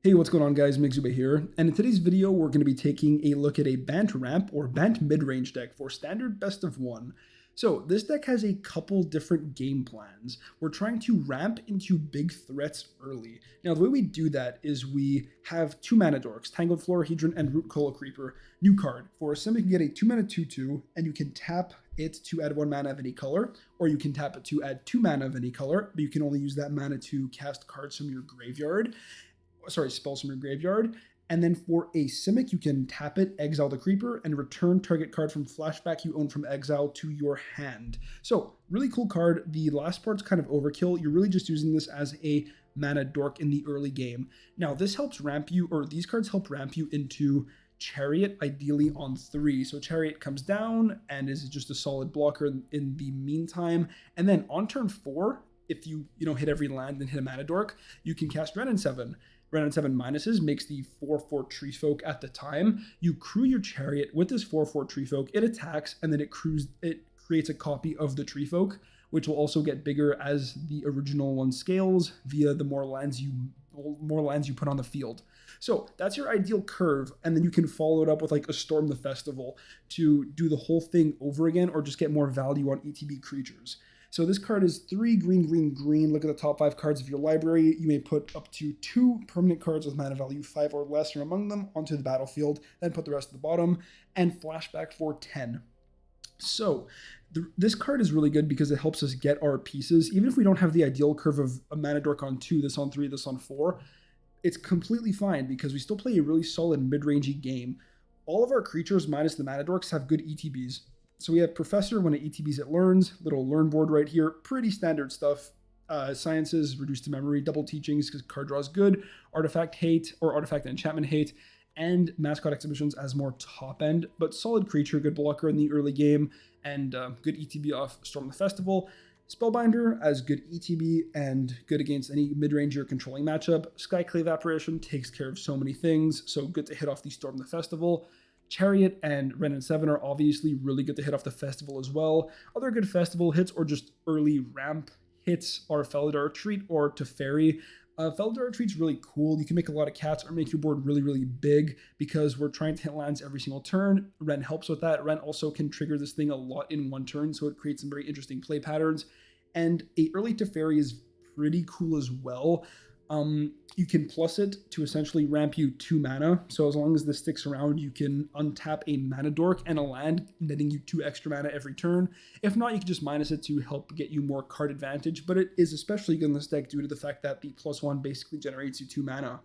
Hey, what's going on guys? Mixube here, and in today's video we're going to be taking a look at a Bant ramp or Bant mid-range deck for standard best of one. So this deck has a couple different game plans. We're trying to ramp into big threats early. Now the way we do that is we have 2 mana dorks, Tangled Florahedron and Root Cola Creeper. New card. For a sim you can get a 2 mana 2/2 and you can tap it to add 1 mana of any color, or you can tap it to add 2 mana of any color, but you can only use that mana to cast cards from your graveyard. Spells from your graveyard. And then for a Simic, you can tap it, exile the creeper, and return target card from flashback you own from exile to your hand. So, really cool card. The last part's kind of overkill. You're really just using this as a mana dork in the early game. Now, this helps ramp you, or these cards help ramp you into Chariot, ideally on 3. So Chariot comes down and is just a solid blocker in the meantime. And then on turn 4, if you hit every land and hit a mana dork, you can cast Renin 7. Renin 7 minuses makes the 4/4 Tree Folk at the time. You crew your Chariot with this 4/4 Tree Folk, it attacks, and then it creates a copy of the Tree Folk, which will also get bigger as the original one scales via the more lands you put on the field. So that's your ideal curve, and then you can follow it up with like a Storm the Festival to do the whole thing over again, or just get more value on ETB creatures. So this card is 3 green, green, green. Look at the top 5 cards of your library. You may put up to 2 permanent cards with mana value 5 or less from among them onto the battlefield, then put the rest at the bottom, and flashback for 10. So this card is really good because it helps us get our pieces. Even if we don't have the ideal curve of a mana dork on 2, this on 3, this on 4, it's completely fine because we still play a really solid mid-rangey game. All of our creatures minus the mana dorks have good ETBs. So we have Professor, when it ETBs it learns, little learn board right here, pretty standard stuff. Sciences, reduced to memory, double teachings because card draw is good, artifact hate or artifact and enchantment hate, and mascot exhibitions as more top end, but solid creature, good blocker in the early game, and good ETB off Storm the Festival. Spellbinder as good ETB and good against any mid-range or controlling matchup. Skyclave Apparition takes care of so many things, so good to hit off the Storm the Festival. Chariot and Renin 7 are obviously really good to hit off the festival as well. Other good festival hits or just early ramp hits are Felidar Retreat or Teferi. Felidar Retreat's really cool. You can make a lot of cats or make your board really, really big because we're trying to hit lands every single turn. Ren helps with that. Ren also can trigger this thing a lot in one turn, so it creates some very interesting play patterns. And a early Teferi is pretty cool as well. You can plus it to essentially ramp you 2 mana. So as long as this sticks around, you can untap a mana dork and a land, netting you 2 extra mana every turn. If not, you can just minus it to help get you more card advantage, but it is especially good in this deck due to the fact that the +1 basically generates you 2 mana.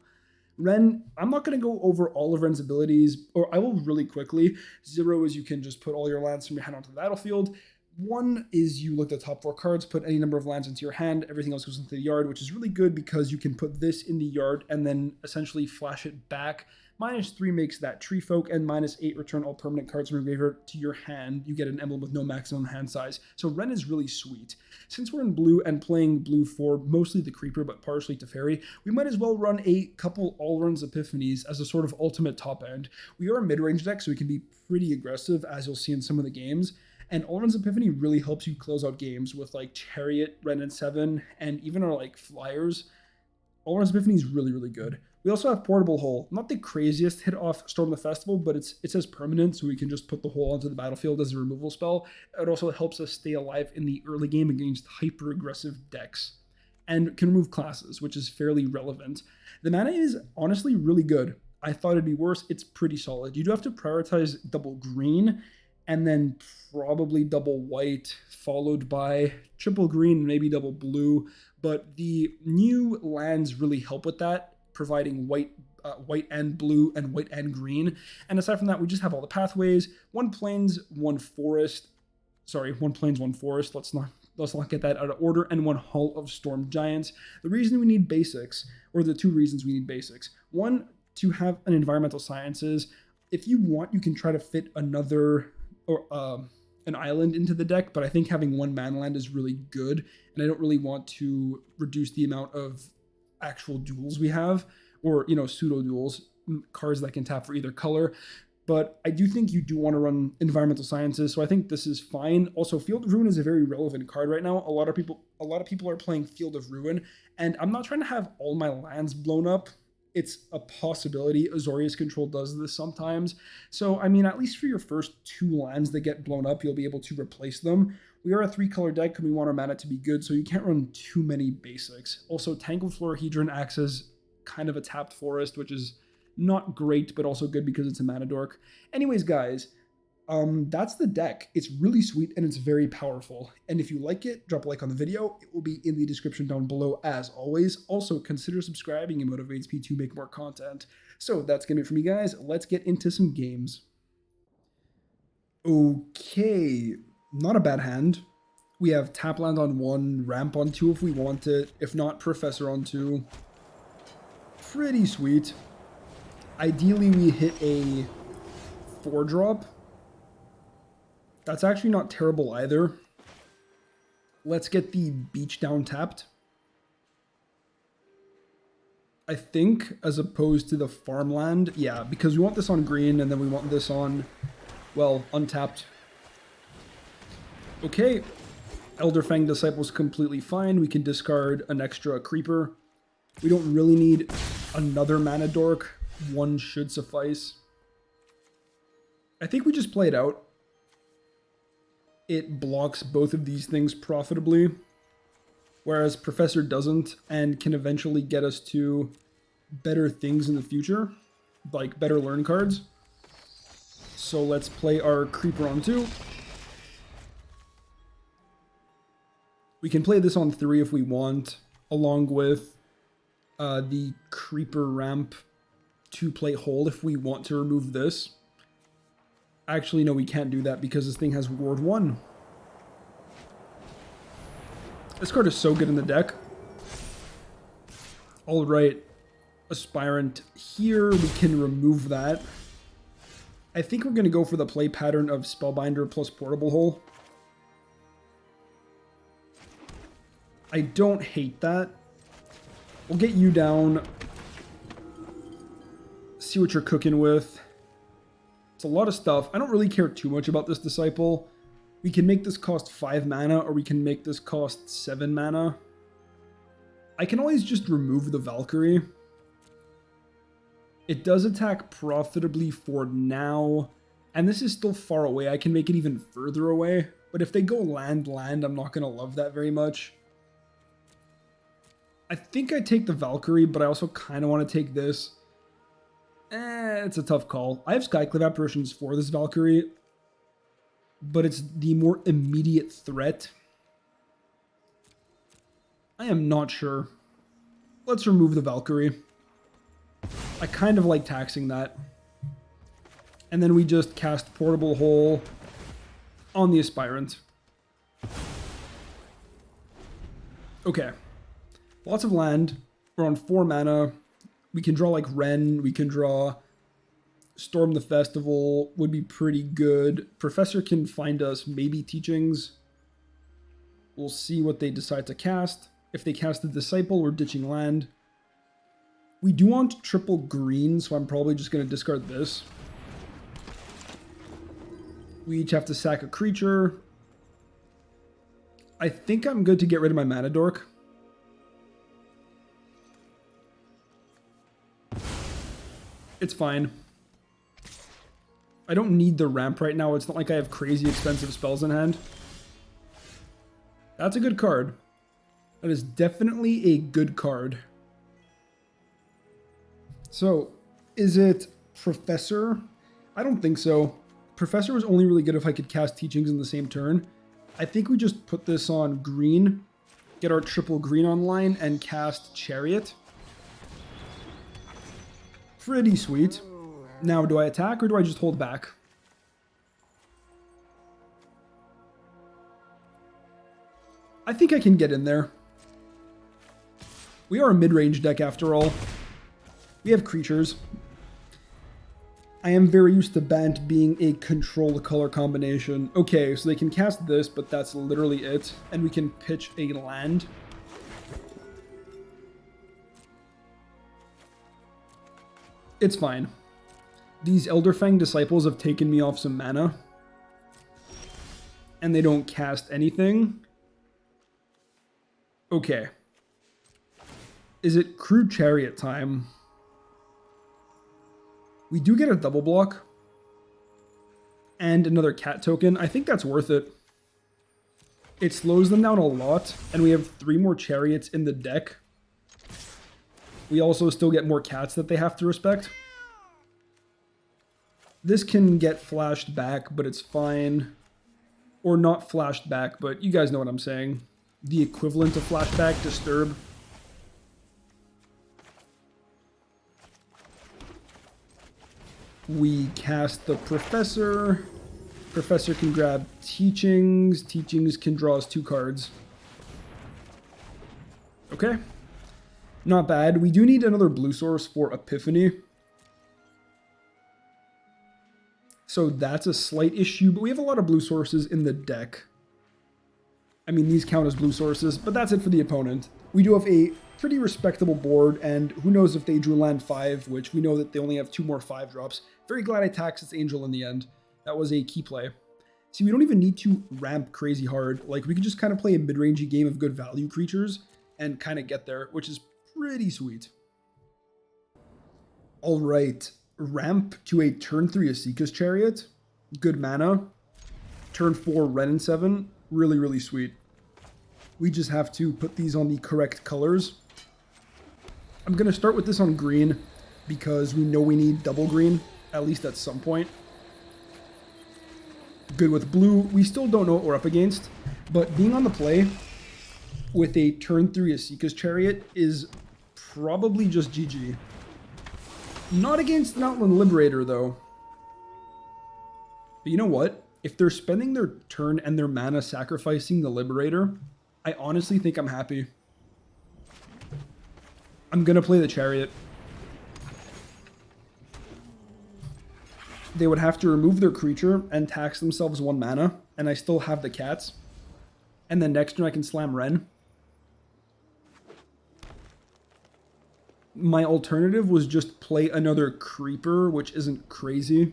Ren, I'm not going to go over all of Ren's abilities, or I will really quickly. 0 is you can just put all your lands from your hand onto the battlefield. 1 is you look at the top 4 cards, put any number of lands into your hand, everything else goes into the yard, which is really good because you can put this in the yard and then essentially flash it back. -3 makes that Tree Folk, and -8 return all permanent cards from your graveyard to your hand. You get an emblem with no maximum hand size. So Ren is really sweet. Since we're in blue and playing blue for mostly the Creeper but partially Teferi, we might as well run a couple All-Runs Epiphanies as a sort of ultimate top end. We are a mid-range deck, so we can be pretty aggressive, as you'll see in some of the games. And All-Run's Epiphany really helps you close out games with like Chariot, Renin 7, and even our like flyers. All-Run's Epiphany is really, really good. We also have Portable Hole. Not the craziest hit off Storm the Festival, but it says permanent, so we can just put the hole onto the battlefield as a removal spell. It also helps us stay alive in the early game against hyper-aggressive decks. And can remove classes, which is fairly relevant. The mana is honestly really good. I thought it'd be worse. It's pretty solid. You do have to prioritize double green, and then probably double white, followed by triple green, maybe double blue. But the new lands really help with that, providing white and blue and white and green. And aside from that, we just have all the pathways. 1 plains, 1 forest. Sorry, 1 plains, 1 forest. Let's not get that out of order. And 1 Hall of Storm Giants. The reason we need basics, or the 2 reasons we need basics. 1, to have an environmental sciences. If you want, you can try to fit another or an island into the deck, but I think having 1 mana land is really good, and I don't really want to reduce the amount of actual duels we have, or pseudo duels, cards that can tap for either color. But I do think you do want to run environmental sciences, so I think this is fine. Also, Field of Ruin is a very relevant card right now. A lot of people are playing Field of Ruin, and I'm not trying to have all my lands blown up. it's a possibility. Azorius Control does this sometimes. So, I mean, at least for your first 2 lands that get blown up, you'll be able to replace them. We are a 3-color deck and we want our mana to be good, so you can't run too many basics. Also, Tangled Florahedron acts as kind of a tapped forest, which is not great, but also good because it's a mana dork. Anyways, guys, that's the deck. It's really sweet and it's very powerful. And if you like it, drop a like on the video. It will be in the description down below as always. Also, consider subscribing. It motivates me to make more content. So that's going to be it for me, guys. Let's get into some games. Okay, not a bad hand. We have tap land on 1, ramp on 2 if we want it. If not, Professor on 2. Pretty sweet. Ideally, we hit a 4-drop. That's actually not terrible either. Let's get the beach down tapped. I think, as opposed to the farmland. Yeah, because we want this on green, and then we want this on, well, untapped. Okay. Elderfang Disciple's completely fine. We can discard an extra creeper. We don't really need another mana dork. 1 should suffice. I think we just play it out. It blocks both of these things profitably, whereas Professor doesn't, and can eventually get us to better things in the future, like better learn cards. So let's play our creeper on 2. We can play this on 3 if we want, along with the creeper ramp to play hold if we want to remove this. Actually, no, we can't do that because this thing has Ward 1. This card is so good in the deck. Alright, Aspirant here, we can remove that. I think we're going to go for the play pattern of Spellbinder plus Portable Hole. I don't hate that. We'll get you down. See what you're cooking with. It's a lot of stuff. I don't really care too much about this Disciple. We can make this cost 5 mana, or we can make this cost 7 mana. I can always just remove the Valkyrie. It does attack profitably for now, and this is still far away. I can make it even further away, but if they go land, I'm not going to love that very much. I think I take the Valkyrie, but I also kind of want to take this. It's a tough call. I have Skyclave Apparitions for this Valkyrie, but it's the more immediate threat. I am not sure. Let's remove the Valkyrie. I kind of like taxing that. And then we just cast Portable Hole on the Aspirant. Okay. Lots of land. We're on 4 mana. We can draw like Ren. We can draw Storm the Festival. Would be pretty good. Professor can find us maybe Teachings. We'll see what they decide to cast. If they cast the Disciple, we're ditching land. We do want triple green, so I'm probably just going to discard this. We each have to sack a creature. I think I'm good to get rid of my mana dork. It's fine. I don't need the ramp right now. It's not like I have crazy expensive spells in hand. That's a good card. That is definitely a good card. So, is it Professor? I don't think so. Professor was only really good if I could cast Teachings in the same turn. I think we just put this on green, get our triple green online, and cast Chariot. Pretty sweet. Now, do I attack or do I just hold back? I think I can get in there. We are a mid-range deck after all. We have creatures. I am very used to Bant being a control color combination. Okay, so they can cast this, but that's literally it. And we can pitch a land. It's fine. These Elderfang Disciples have taken me off some mana. And they don't cast anything. Okay. Is it Crude Chariot time? We do get a double block and another cat token. I think that's worth it. It slows them down a lot, and we have 3 more chariots in the deck. We also still get more cats that they have to respect. This can get flashed back, but it's fine. Or not flashed back, but you guys know what I'm saying. The equivalent of flashback, disturb. We cast the Professor. Professor can grab Teachings. Teachings can draw us 2 cards. Okay. Not bad. We do need another blue source for Epiphany. So that's a slight issue, but we have a lot of blue sources in the deck. I mean, these count as blue sources, but that's it for the opponent. We do have a pretty respectable board, and who knows if they drew land 5, which we know that they only have 2 more 5-drops. Very glad I taxed this Angel in the end. That was a key play. See, we don't even need to ramp crazy hard. Like, we can just kind of play a mid-rangey game of good value creatures and kind of get there, which is pretty sweet. All right, ramp to a turn 3 Asika's Chariot. Good mana. Turn 4 Ren and 7. Really, really sweet. We just have to put these on the correct colors. I'm going to start with this on green because we know we need double green, at least at some point. Good with blue. We still don't know what we're up against, but being on the play with a turn 3 Asika's Chariot is probably just GG. Not against an Outland Liberator, though. But you know what? If they're spending their turn and their mana sacrificing the Liberator, I honestly think I'm happy. I'm going to play the Chariot. They would have to remove their creature and tax themselves 1 mana, and I still have the cats. And then next turn I can slam Ren. My alternative was just play another creeper, which isn't crazy.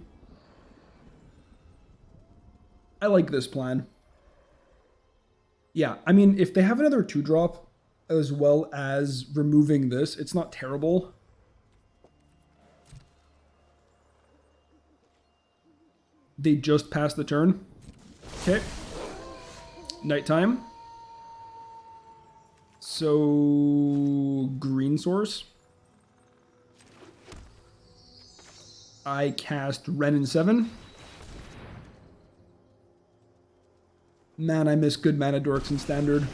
I like this plan. Yeah, I mean, if they have another 2-drop as well as removing this, it's not terrible. They just passed the turn. Okay. Nighttime. So, green source. I cast Ren and 7. Man, I miss good mana dorks in Standard.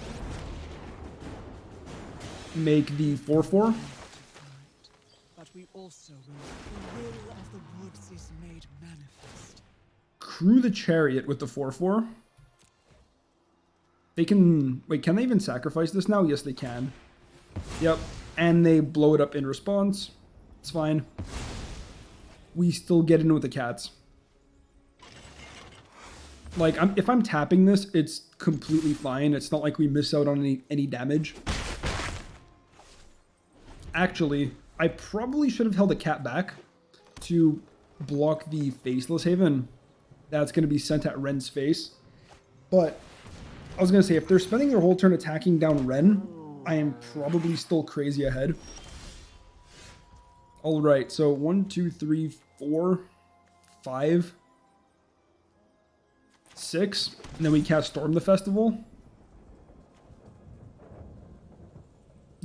Make the 4/4. But we also will. The will of the woods is made manifest. Crew the Chariot with the 4/4. They can... Wait, can they even sacrifice this now? Yes, they can. Yep. And they blow it up in response. It's fine. We still get in with the cats. Like, if I'm tapping this, it's completely fine. It's not like we miss out on any damage. Actually, I probably should have held a cat back to block the Faceless Haven. That's going to be sent at Ren's face. But I was going to say, if they're spending their whole turn attacking down Ren, I am probably still crazy ahead. All right, so 1, 2, 3, 4, 5, 6, and then we cast Storm the Festival.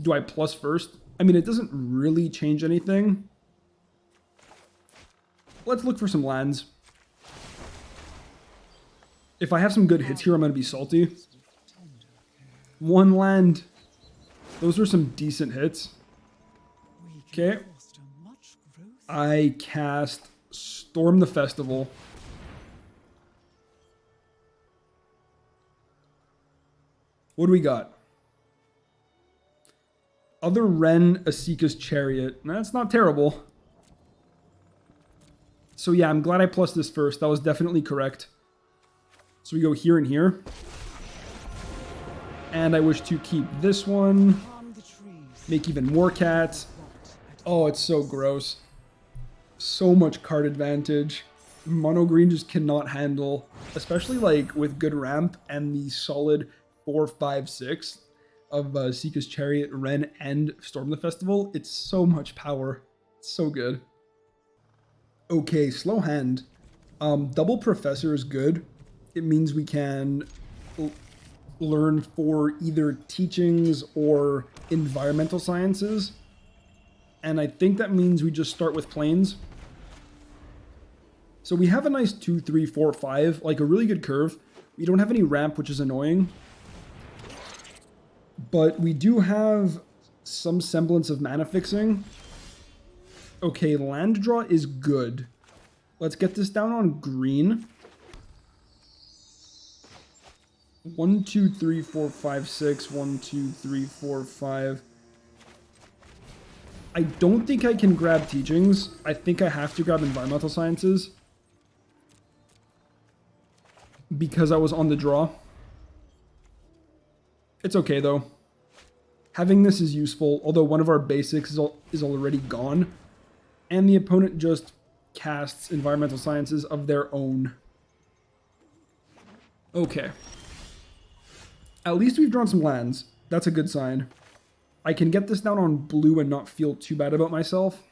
Do I plus first? I mean, it doesn't really change anything. Let's look for some lands. If I have some good hits here, I'm going to be salty. 1 land. Those are some decent hits. Okay. I cast Storm the Festival. What do we got? Other Ren, Asika's Chariot. That's not terrible. So yeah, I'm glad I plussed this first. That was definitely correct. So we go here and here. And I wish to keep this one. Make even more cats. Oh, it's so gross. So much card advantage. Mono green just cannot handle, especially like with good ramp and the solid 4, 5, 6 of Asika's Chariot, Ren, and Storm the Festival. It's so much power. It's so good. Okay, slow hand. Double professor is good. It means we can learn for either teachings or environmental sciences. And I think that means we just start with planes. So we have a nice 2, 3, 4, 5, like a really good curve. We don't have any ramp, which is annoying. But we do have some semblance of mana fixing. Okay, land draw is good. Let's get this down on green. 1, 2, 3, 4, 5, 6. 1, 2, 3, 4, 5. I don't think I can grab teachings. I think I have to grab environmental sciences. Because I was on the draw. It's okay though. Having this is useful, although one of our basics is already gone. And the opponent just casts environmental sciences of their own. Okay. At least we've drawn some lands. That's a good sign. I can get this down on blue and not feel too bad about myself.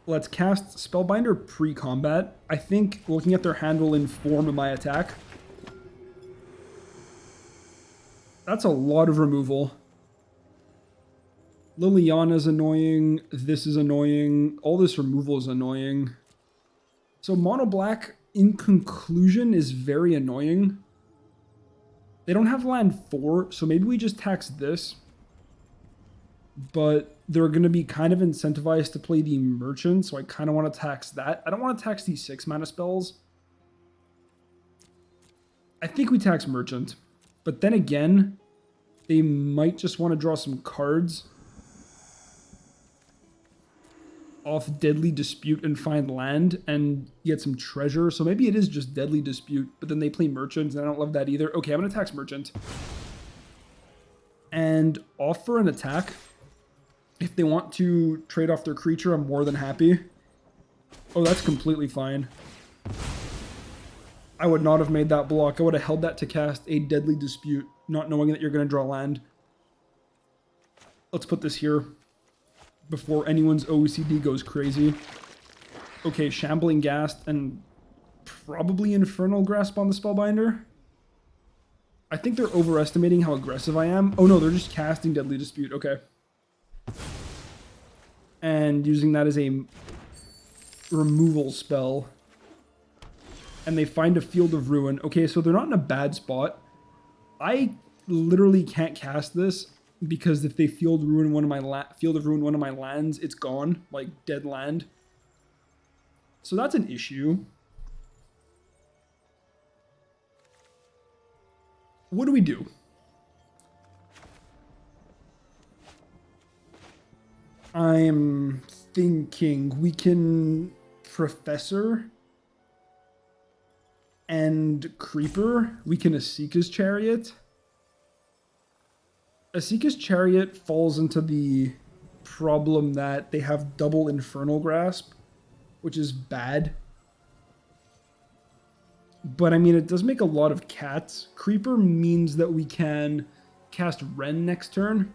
Let's cast Spellbinder pre-combat. I think looking at their hand will inform my attack. That's a lot of removal. Liliana's annoying. This is annoying. All this removal is annoying. So mono black, in conclusion, is very annoying. They don't have land 4, so maybe we just tax this. But they're going to be kind of incentivized to play the merchant, so I kind of want to tax that. I don't want to tax these 6 mana spells. I think we tax merchant. But then again, they might just want to draw some cards off Deadly Dispute and find land and get some treasure. So maybe it is just Deadly Dispute, but then they play merchant, and I don't love that either. Okay, I'm going to tax merchant. And offer an attack. If they want to trade off their creature, I'm more than happy. Oh, that's completely fine. I would not have made that block. I would have held that to cast a Deadly Dispute, not knowing that you're going to draw land. Let's put this here before anyone's OCD goes crazy. Okay, Shambling Ghast and probably Infernal Grasp on the Spellbinder. I think they're overestimating how aggressive I am. Oh no, they're just casting Deadly Dispute. Okay. And using that as a removal spell. And they find a Field of Ruin. Okay, so they're not in a bad spot. I literally can't cast this because if they Field of Ruin one of my lands, it's gone, like dead land. So that's an issue. What do we do? I'm thinking we can Professor and Creeper. We can Asika's Chariot. Asika's Chariot falls into the problem that they have double Infernal Grasp, which is bad. But I mean, it does make a lot of cats. Creeper means that we can cast Ren next turn,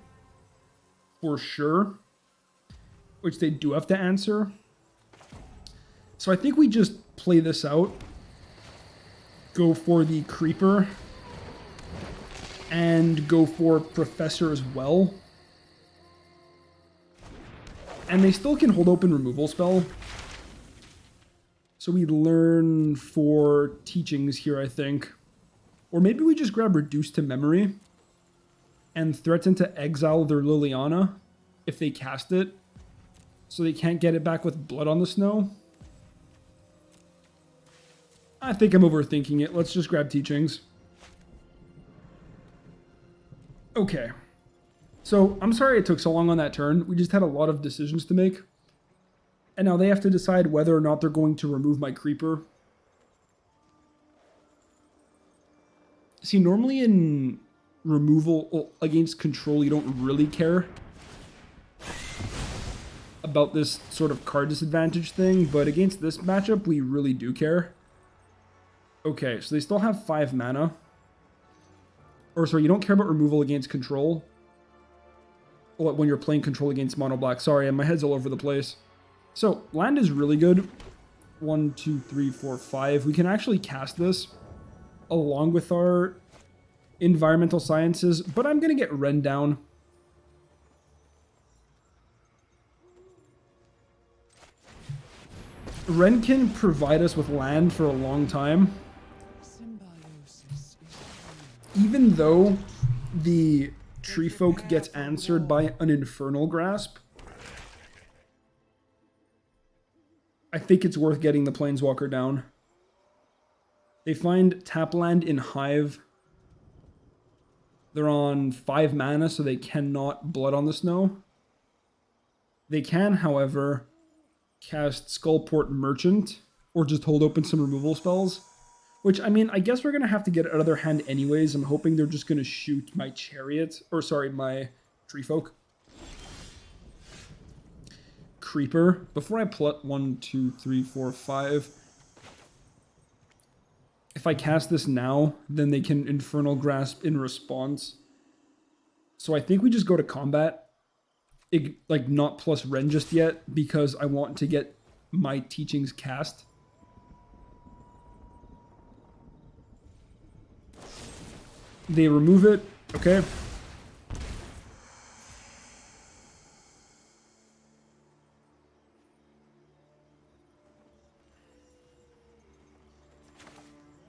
for sure, which they do have to answer. So I think we just play this out. Go for the Creeper. And go for Professor as well. And they still can hold open removal spell. So we learn for teachings here, I think. Or maybe we just grab Reduce to Memory. And threaten to exile their Liliana if they cast it. So they can't get it back with Blood on the Snow. I think I'm overthinking it. Let's just grab teachings. Okay. So, I'm sorry it took so long on that turn. We just had a lot of decisions to make. And now they have to decide whether or not they're going to remove my Creeper. See, normally in removal against control, you don't really care about this sort of card disadvantage thing, but against this matchup, we really do care. Okay, so they still have 5 mana. Or sorry, you don't care about removal against control. when you're playing control against mono black. Sorry, my head's all over the place. So land is really good. 1, 2, 3, 4, 5. We can actually cast this along with our environmental sciences, but I'm going to get Ren down. Ren can provide us with land for a long time. Even though the tree folk gets answered by an infernal grasp, I think it's worth getting the planeswalker down. They find tap land in Hive. They're on 5 mana, so they cannot Blood on the Snow. They can, however, cast Skullport Merchant, or just hold open some removal spells. Which, I mean, I guess we're going to have to get it out of their hand anyways. I'm hoping they're just going to shoot my Chariot, or sorry, my Tree Folk. Creeper. Before I plot 1, 2, 3, 4, 5. If I cast this now, then they can Infernal Grasp in response. So I think we just go to combat. Like, not plus Ren just yet, because I want to get my teachings cast. They remove it. Okay.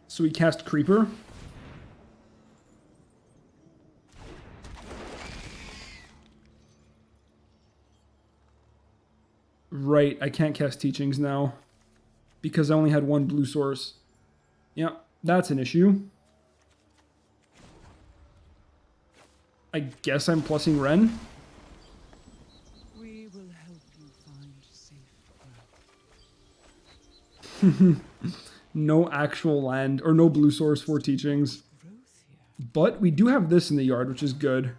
So we cast Creeper. Right, I can't cast Teachings now because I only had 1 blue source. Yeah, that's an issue. I guess I'm plussing Ren. We will help you find safe ground. No actual land, or no blue source for Teachings. But we do have this in the yard, which is good.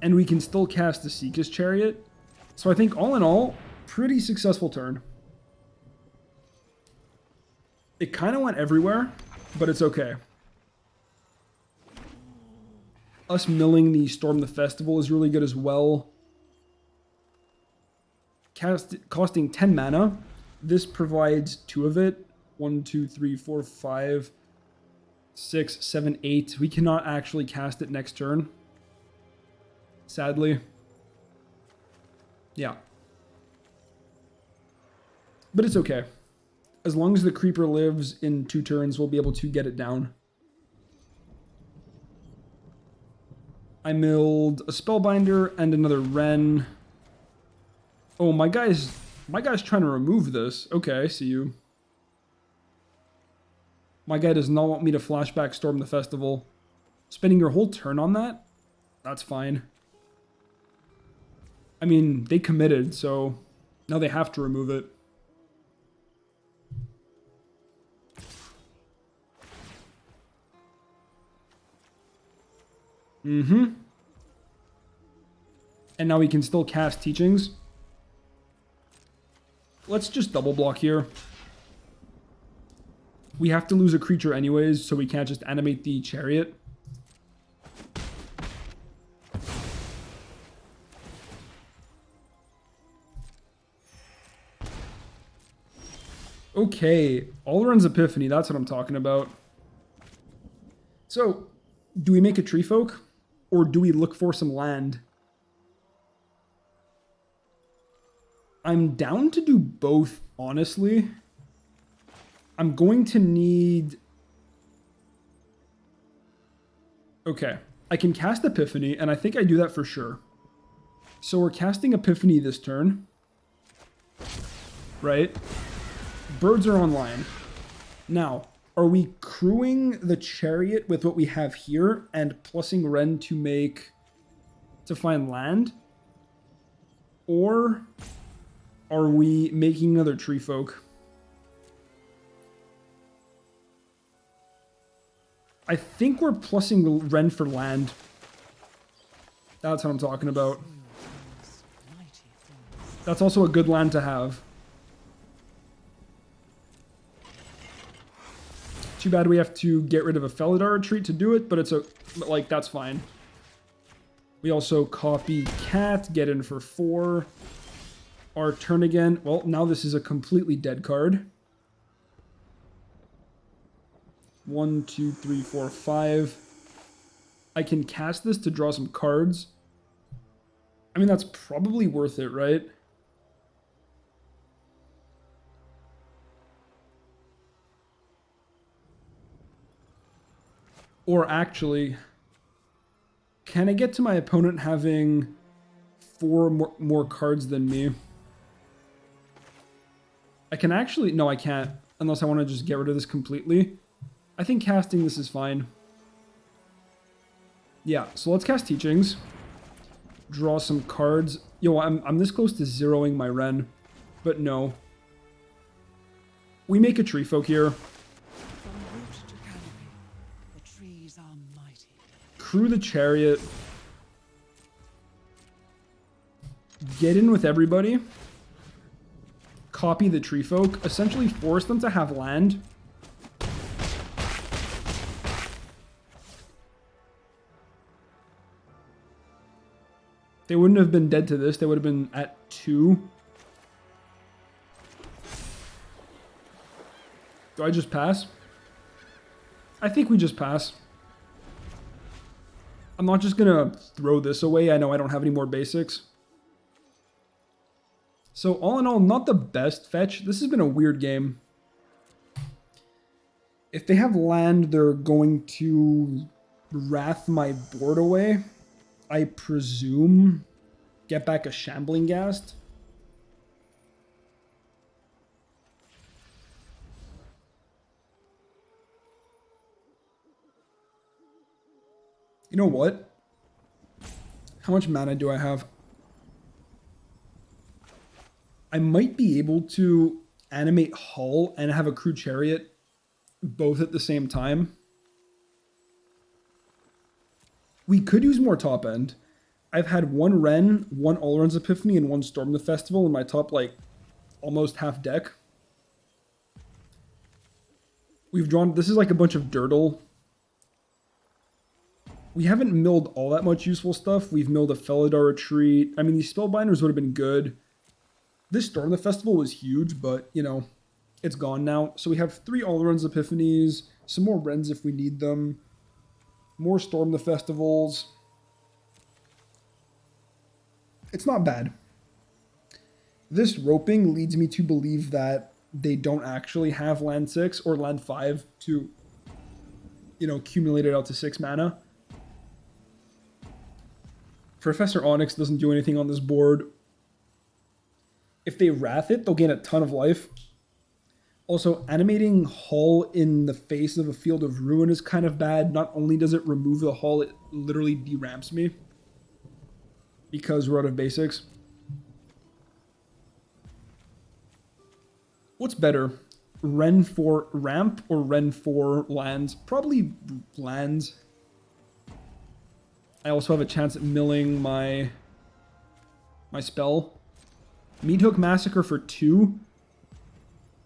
And we can still cast the Seeker's Chariot. So I think all in all, pretty successful turn. It kind of went everywhere, but it's okay. Us milling the Storm the Festival is really good as well. Costing 10 mana. This provides 2 of it. 1, 2, 3, 4, 5, 6, 7, 8. We cannot actually cast it next turn. Sadly. Yeah. But it's okay. As long as the creeper lives in 2 turns, we'll be able to get it down. I milled a Spellbinder and another Ren. Oh, my guy's trying to remove this. Okay, I see you. My guy does not want me to flashback Storm the Festival. Spending your whole turn on that? That's fine. I mean, they committed, so now they have to remove it. Mm-hmm. And now we can still cast Teachings. Let's just double block here. We have to lose a creature anyways, so we can't just animate the Chariot. Okay, Alrund's Epiphany, that's what I'm talking about. So, do we make a Tree Folk? Or do we look for some land? I'm down to do both, honestly. I'm going to need... Okay, I can cast Epiphany, and I think I do that for sure. So we're casting Epiphany this turn. Right? Birds are online. Now, are we crewing the Chariot with what we have here and plussing Ren to find land? Or are we making another Tree Folk? I think we're plussing Ren for land. That's what I'm talking about. That's also a good land to have. Too bad we have to get rid of a Felidar retreat to do it, but like, that's fine. We also copy Cat, get in for 4. Our turn again. Well, now this is a completely dead card. 1, 2, 3, 4, 5. I can cast this to draw some cards. I mean, that's probably worth it, right? Or actually, can I get to my opponent having 4 more cards than me? I can actually... No, I can't. Unless I want to just get rid of this completely. I think casting this is fine. Yeah, so let's cast Teachings. Draw some cards. Yo, I'm this close to zeroing my Ren. But no. We make a Tree Folk here. From root to canopy, the trees are mighty. Crew the Chariot. Get in with everybody. Copy the Tree Folk. Essentially force them to have land. They wouldn't have been dead to this. They would have been at 2. Do I just pass? I think we just pass. I'm not just going to throw this away. I know I don't have any more basics. So all in all, not the best fetch. This has been a weird game. If they have land, they're going to wrath my board away. I presume. Get back a Shambling Ghast. You know what? How much mana do I have? I might be able to animate Hull and have a Crew Chariot both at the same time. We could use more top end. I've had 1 Ren, 1 Alrund's Epiphany, and 1 Storm the Festival in my top, like, almost half deck. We've drawn... This is like a bunch of Dirtle. We haven't milled all that much useful stuff. We've milled a Felidar Retreat. I mean, these Spellbinders would have been good. This Storm the Festival was huge, but, you know, it's gone now. So we have 3 Alrund's Epiphanies, some more Rens if we need them, more Storm the Festivals. It's not bad. This roping leads me to believe that they don't actually have land 6 or land 5 to, you know, accumulate it out to 6 mana. Professor Onyx doesn't do anything on this board. If they Wrath it, they'll gain a ton of life. Also, animating Hull in the face of a Field of Ruin is kind of bad. Not only does it remove the Hull, it literally deramps me. Because we're out of basics. What's better? Ren for ramp or Ren for lands? Probably lands. I also have a chance at milling my spell. Meathook Massacre for 2.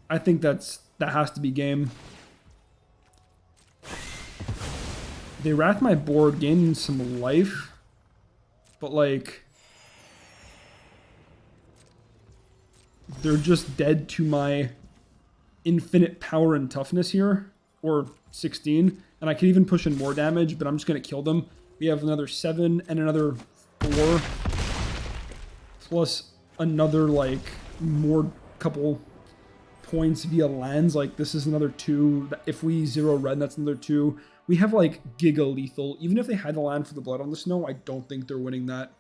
I think that has to be game. They wrath my board, gain some life. But like, they're just dead to my infinite power and toughness here, or 16, and I could even push in more damage, but I'm just going to kill them. We have another 7 and another 4, plus another, like, more couple points via lands. Like, this is another 2. If we 0 red, that's another 2. We have, like, Giga Lethal. Even if they had the land for the Blood on the Snow, I don't think they're winning that.